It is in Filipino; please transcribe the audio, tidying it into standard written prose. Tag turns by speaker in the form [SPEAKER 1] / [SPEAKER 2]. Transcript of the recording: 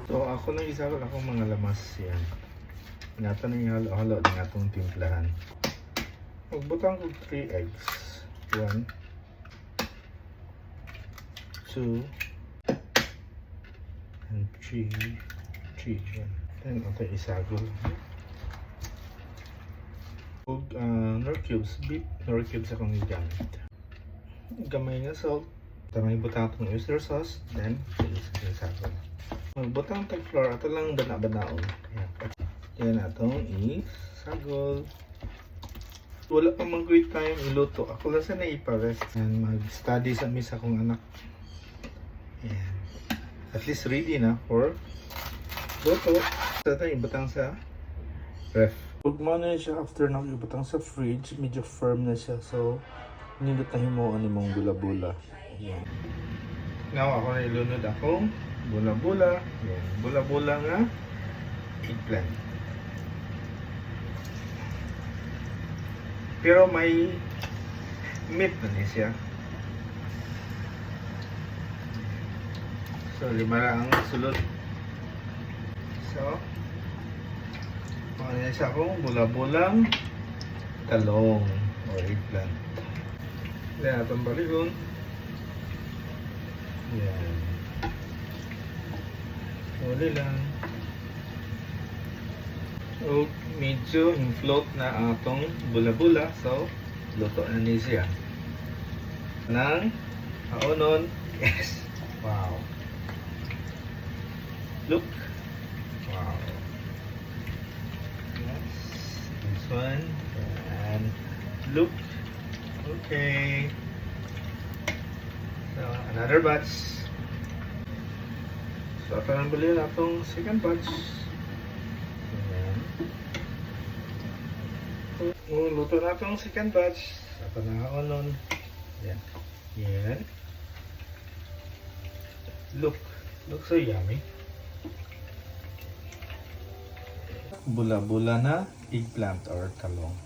[SPEAKER 1] So ako nang isa ko akong mga lamas yan. Nato na yung halo-halo ng atong timplahan. Magbutang ko 3 eggs. 1, 2, and 3. 3 yan. Then ito isagol. Ug nor cubes, beef nor cubes akong gigamit. Gamay nga salt. Tamay butang itong oyster sauce. Then isagol. Magbutang tag flour. Ito lang bana-banaon. Yan atong isagol. Wala pang mag-wait time iluto. Ako lang sana iparest and mag-study sa miss akong anak. Yan. At least ready na for luto. So ito ibutang sa ref. Huwag mo na siya after na ibutang sa fridge. Medyo firm na siya. So nilutahin mo ano mong bula-bula. Yan. Now ako na ilunod akong bula-bula. Yan. Bula-bula nga eggplant. Pero may meat na niya siya. So, 5 ang sulod. So, mga siya akong bula-bulang talong o eggplant. Yan, atong baligon. Yan. Uli lang. So, medyo float na ang atong bula-bula. So, luto na niya siya. Nang haonon. Yes. Wow. Look. Wow. Yes. This one. And look. Okay. So, another batch. So, ito nang bali na itong second batch. Luto na itong second batch. Ito na haonon. Yan. Yan. Look so yummy. Bula-bula na eggplant or talong.